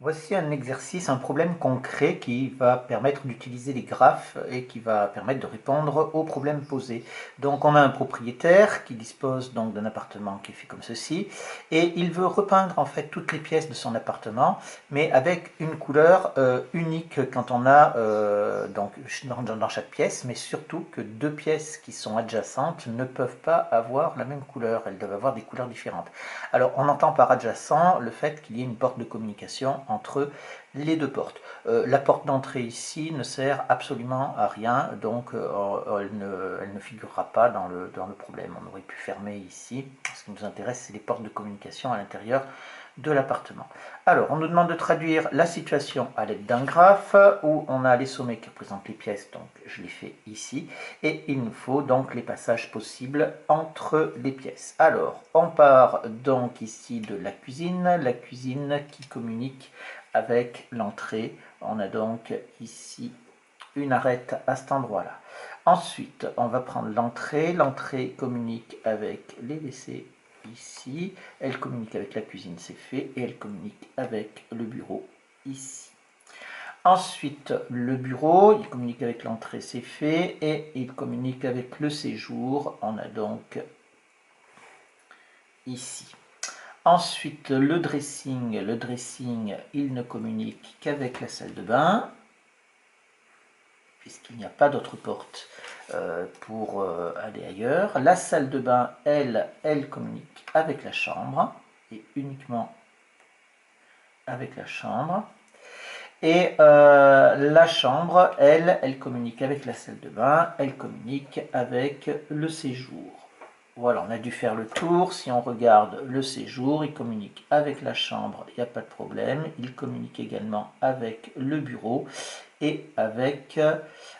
Voici un exercice, un problème concret qui va permettre d'utiliser les graphes et qui va permettre de répondre aux problèmes posés. Donc on a un propriétaire qui dispose donc d'un appartement qui est fait comme ceci et il veut repeindre en fait toutes les pièces de son appartement mais avec une couleur unique quand on a donc dans chaque pièce, mais surtout que deux pièces qui sont adjacentes ne peuvent pas avoir la même couleur, elles doivent avoir des couleurs différentes. Alors on entend par adjacent le fait qu'il y ait une porte de communication entre les deux portes. La porte d'entrée ici ne sert absolument à rien, donc elle ne figurera pas dans le problème. On aurait pu fermer ici. Ce qui nous intéresse, c'est les portes de communication à l'intérieur de l'appartement. Alors, on nous demande de traduire la situation à l'aide d'un graphe où on a les sommets qui représentent les pièces, donc je les fais ici, et il nous faut donc les passages possibles entre les pièces. Alors, on part donc ici de la cuisine qui communique avec l'entrée. On a donc ici une arête à cet endroit-là. Ensuite, on va prendre l'entrée communique avec les WC ici, elle communique avec la cuisine, c'est fait, et elle communique avec le bureau ici. Ensuite, le bureau, il communique avec l'entrée, c'est fait, et il communique avec le séjour, on a donc ici. Ensuite, le dressing, il ne communique qu'avec la salle de bain, puisqu'il n'y a pas d'autre porte pour aller ailleurs. La salle de bain, elle communique avec la chambre, et uniquement avec la chambre. Et la chambre, elle communique avec la salle de bain, elle communique avec le séjour. Voilà, on a dû faire le tour. Si on regarde le séjour, il communique avec la chambre, il n'y a pas de problème. Il communique également avec le bureau et avec...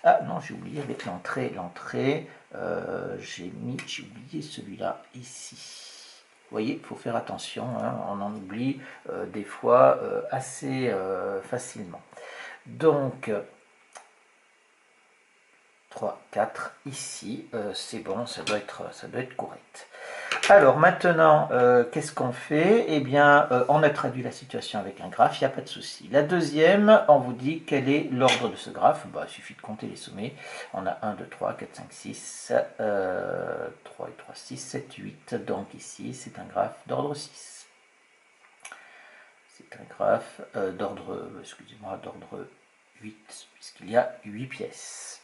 ah non, j'ai oublié avec l'entrée. J'ai oublié celui-là ici. Vous voyez, il faut faire attention, hein, on en oublie des fois assez facilement. Donc, 3, 4, ici, c'est bon, ça doit être correct. Alors maintenant, qu'est-ce qu'on fait? Eh bien, on a traduit la situation avec un graphe, il n'y a pas de souci. La deuxième, on vous dit quel est l'ordre de ce graphe. Bah, il suffit de compter les sommets. On a 1, 2, 3, 4, 5, 6, 3 et 3, 6, 7, 8. Donc ici, c'est un graphe d'ordre 6. C'est un graphe d'ordre 8, puisqu'il y a 8 pièces.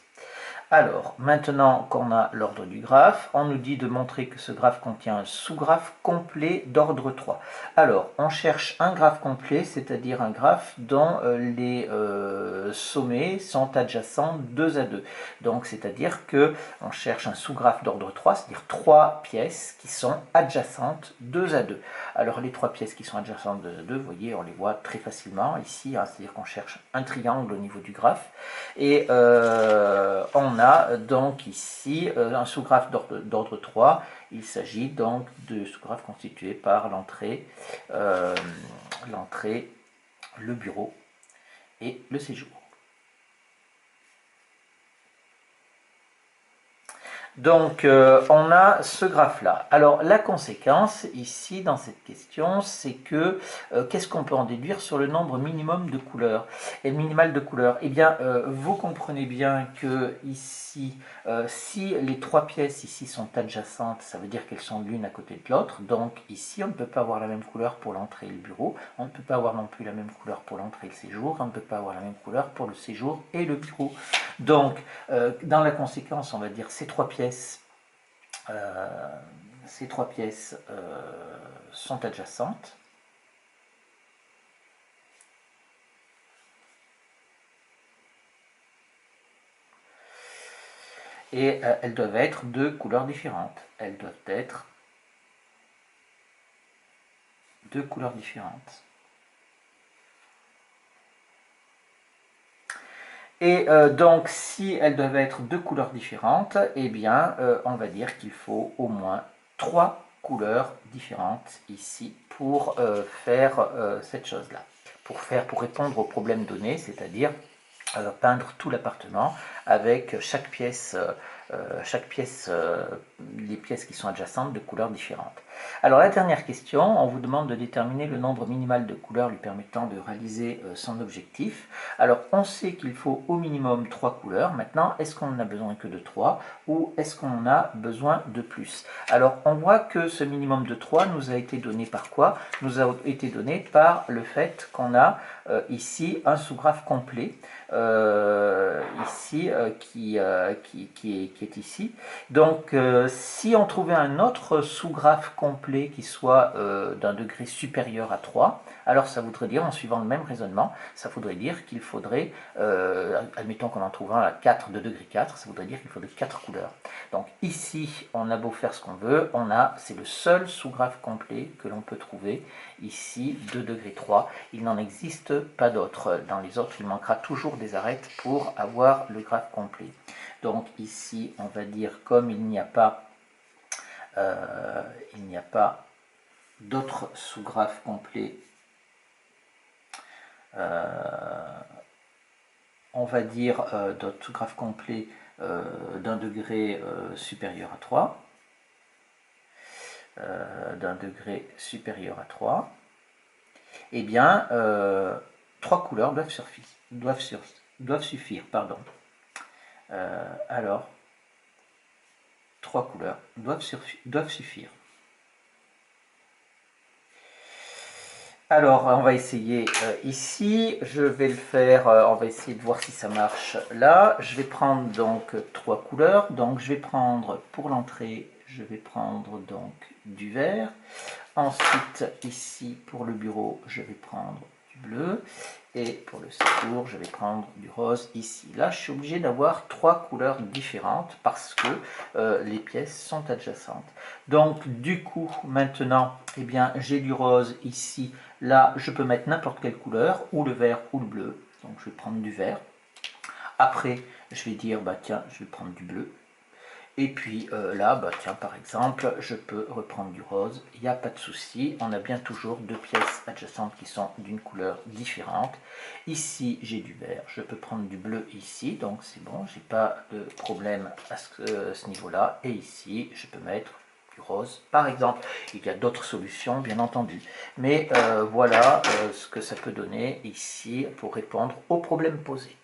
Alors, maintenant qu'on a l'ordre du graphe, on nous dit de montrer que ce graphe contient un sous-graphe complet d'ordre 3. Alors, on cherche un graphe complet, c'est-à-dire un graphe dont les sommets sont adjacents 2 à 2. Donc, c'est-à-dire qu'on cherche un sous-graphe d'ordre 3, c'est-à-dire 3 pièces qui sont adjacentes 2 à 2. Alors, les 3 pièces qui sont adjacentes 2 à 2, vous voyez, on les voit très facilement ici, hein, c'est-à-dire qu'on cherche un triangle au niveau du graphe. Et on a donc ici un sous-graphe d'ordre 3. Il s'agit donc de sous-graphe constitué par l'entrée, le bureau et le séjour. Donc, on a ce graphe-là. Alors, la conséquence, ici, dans cette question, c'est que, qu'est-ce qu'on peut en déduire sur le nombre minimum de couleurs et le minimal de couleurs? Eh bien, vous comprenez bien que, ici, si les 3 pièces ici sont adjacentes, ça veut dire qu'elles sont l'une à côté de l'autre. Donc, ici, on ne peut pas avoir la même couleur pour l'entrée et le bureau. On ne peut pas avoir non plus la même couleur pour l'entrée et le séjour. On ne peut pas avoir la même couleur pour le séjour et le bureau. Donc, dans la conséquence, on va dire ces 3 pièces sont adjacentes. Et elles doivent être de couleurs différentes. Elles doivent être de couleurs différentes. Et donc, si elles doivent être de couleurs différentes, eh bien, on va dire qu'il faut au moins 3 couleurs différentes ici pour faire cette chose-là. Pour répondre au problème donné, c'est-à-dire peindre tout l'appartement avec chaque pièce les pièces qui sont adjacentes de couleurs différentes. Alors la dernière question, on vous demande de déterminer le nombre minimal de couleurs lui permettant de réaliser son objectif. Alors on sait qu'il faut au minimum 3 couleurs. Maintenant, est-ce qu'on en a besoin que de 3 ou est-ce qu'on en a besoin de plus? Alors on voit que ce minimum de 3 nous a été donné par quoi? Nous a été donné par le fait qu'on a ici un sous-graphe complet. Ici qui est ici. Donc si on trouvait un autre sous-graphe complet qui soit d'un degré supérieur à 3, alors ça voudrait dire, en suivant le même raisonnement, ça voudrait dire qu'il faudrait, admettons qu'on en trouve un à 4 de degré 4, ça voudrait dire qu'il faudrait 4 couleurs. Donc ici, on a beau faire ce qu'on veut, c'est le seul sous-graphe complet que l'on peut trouver ici de degré 3. Il n'en existe pas d'autres. Dans les autres, il manquera toujours des arêtes pour avoir le graphe complet. Donc ici, on va dire comme il n'y a pas d'autres sous-graphes complets, on va dire d'autres sous-graphes complets d'un degré supérieur à 3. D'un degré supérieur à 3, eh bien, 3 couleurs doivent suffire. Pardon. Alors, 3 couleurs doivent suffire. Alors, on va essayer ici. Je vais le faire, on va essayer de voir si ça marche là. Je vais prendre donc 3 couleurs. Donc, je vais prendre pour l'entrée, je vais prendre donc du vert. Ensuite, ici, pour le bureau, je vais prendre du bleu. Et pour le séjour, je vais prendre du rose ici. Là, je suis obligé d'avoir 3 couleurs différentes parce que les pièces sont adjacentes. Donc, du coup, maintenant, eh bien, j'ai du rose ici. Là, je peux mettre n'importe quelle couleur, ou le vert ou le bleu. Donc, je vais prendre du vert. Après, je vais dire, bah tiens, je vais prendre du bleu. Et puis là, bah, tiens, par exemple, je peux reprendre du rose, il n'y a pas de souci, on a bien toujours 2 pièces adjacentes qui sont d'une couleur différente. Ici, j'ai du vert, je peux prendre du bleu ici, donc c'est bon, j'ai pas de problème à ce niveau-là. Et ici, je peux mettre du rose, par exemple. Il y a d'autres solutions, bien entendu. Mais voilà ce que ça peut donner ici pour répondre aux problèmes posés.